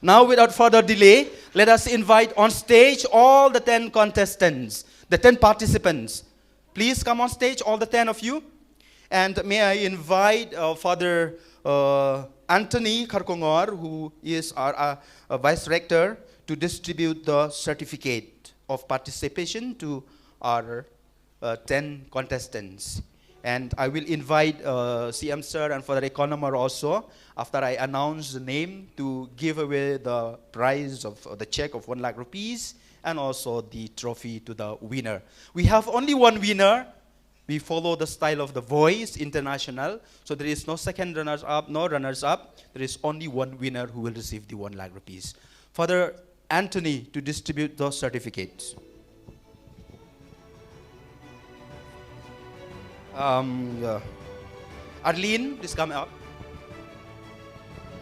Now, without further delay, let us invite on stage all the 10 contestants, the 10 participants. Please come on stage, all the 10 of you. And may I invite Father Anthony Kharkongor, who is our Vice Rector, to distribute the certificate of participation to our 10 contestants. And I will invite CM Sir and Father Economer also, after I announce the name, to give away the prize of the check of 1 lakh rupees and also the trophy to the winner. We have only one winner. We follow the style of The Voice International. So there is no second runners-up, no runners-up. There is only one winner who will receive the 1 lakh rupees. Father Anthony to distribute those certificates. Arlene, please come up.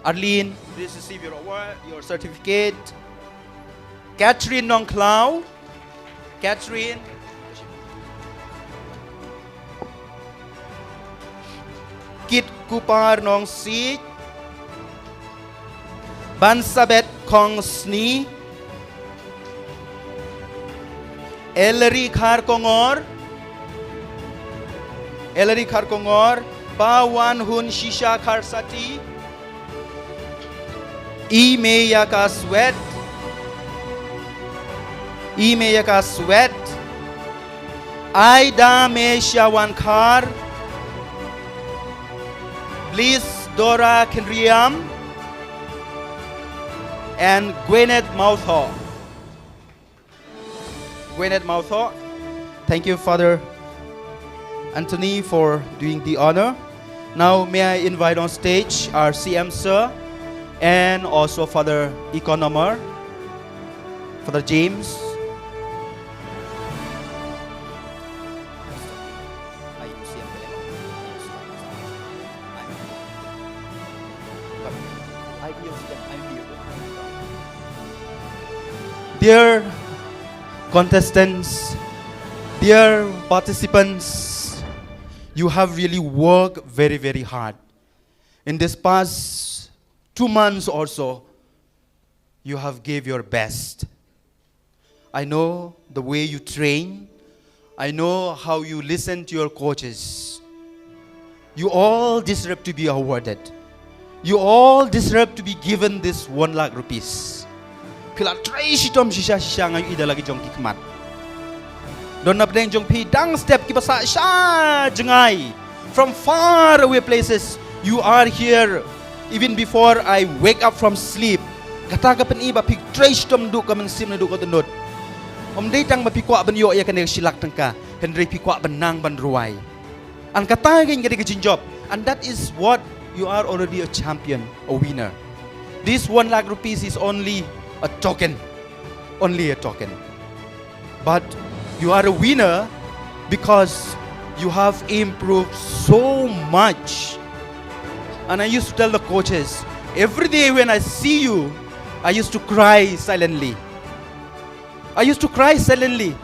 Arlene, please receive your award, your certificate. Catherine Nongklau. Catherine. Kit Kupar Nong Si. Bansabet Kong Sni. Ellery Kharkongor. Ellery Kharkongor, Pawan Hun Shisha Kharsati, Imeyaka Sweat, Imeyaka Sweat, Aida Me Shawankar, Bliss Dora Kenriam, and Gwyneth Mouthaw. Gwyneth Mouthaw, thank you, Father Anthony, for doing the honor. Now may I invite on stage our CM Sir and also Father Economer, Father James. Dear contestants, dear participants, you have really worked very, very hard. In this past 2 months or so, you have gave your best. I know the way you train. I know how you listen to your coaches. You all deserve to be awarded. You all deserve to be given this 1 lakh rupees. Pila tray shitom shisha shisha ngayon ida lagi jong kikmat. Don na pdeng jong pi dang step kipasa sha jengai. From far away places, you are here. Even before I wake up from sleep, kata ka pen iba pig trace tom du ka sim na du ko tunod. Day tang mapikwa ban yo ya kan silak tangka, henry pikwa benang ban ruai. An kata ngin gadi ka job, and that is what you are already a champion, a winner. This 1 lakh rupees is only a token, only a token. But you are a winner because you have improved so much. And I used to tell the coaches, every day when I see you, I used to cry silently. I used to cry silently,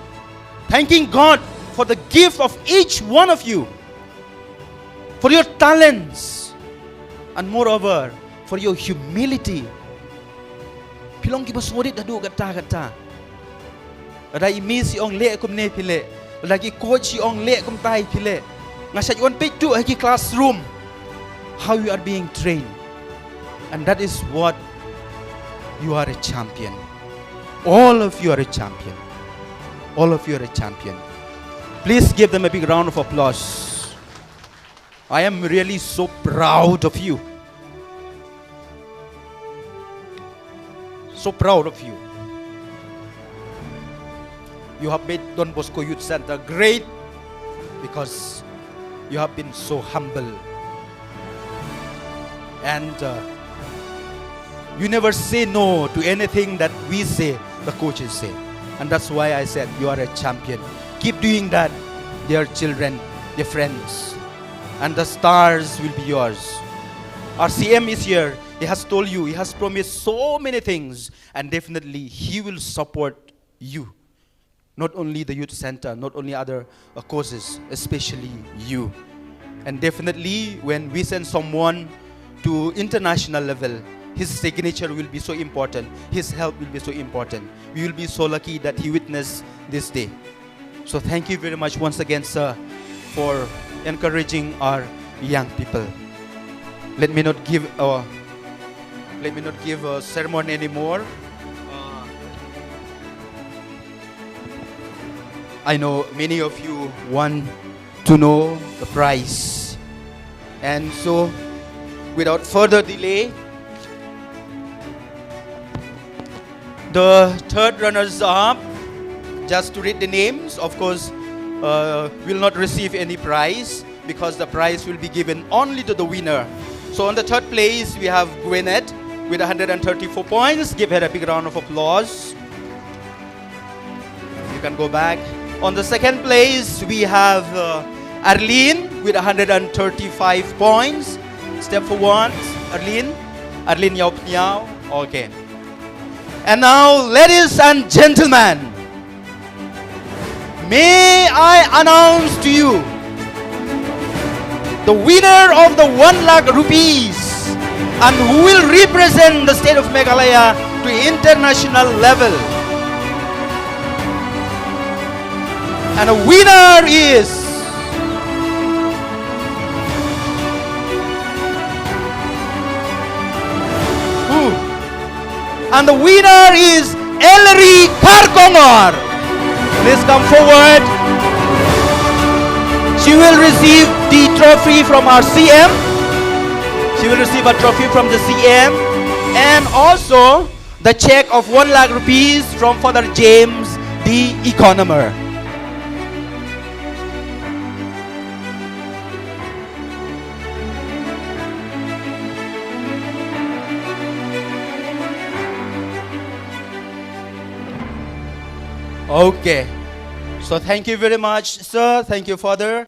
thanking God for the gift of each one of you, for your talents, and moreover, for your humility. Pilong ki basurit dadu kata. Rai mi si ong le kum ne pile, lagi coach si ong le kum tai pile. Ngasat yon pitu haki classroom, how you are being trained, and that is what you are a champion. All of you are a champion. All of you are a champion. Please give them a big round of applause. I am really so proud of you. So proud of you. You have made Don Bosco Youth Center great because you have been so humble. And you never say no to anything that we say, the coaches say. And that's why I said you are a champion. Keep doing that, dear children, dear friends. And the stars will be yours. Our CM is here. He has told you, he has promised so many things. And definitely he will support you. Not only the youth center, not only other courses, especially you. And definitely when we send someone to international level, his signature will be so important. His help will be so important. We will be so lucky that he witnessed this day. So thank you very much once again, sir, for encouraging our young people. Let me not give a sermon anymore. I know many of you want to know the prize, and so without further delay, the third runners-up, just to read the names, of course, will not receive any prize because the prize will be given only to the winner. So on the third place, we have Gwyneth with 134 points. Give her a big round of applause. You can go back. On the second place, we have Arlene with 135 points. Step forward, Arlene. Arlene Yao Pniao. Okay. And now, ladies and gentlemen, may I announce to you the winner of the 1 lakh rupees and who will represent the state of Meghalaya to international level. And the winner is And the winner is Ellery Kharkongor. Please come forward. She will receive the trophy from our CM. She will receive a trophy from the CM and also the check of 1 lakh rupees from Father James, the economer. Okay. So thank you very much, sir. Thank you, Father.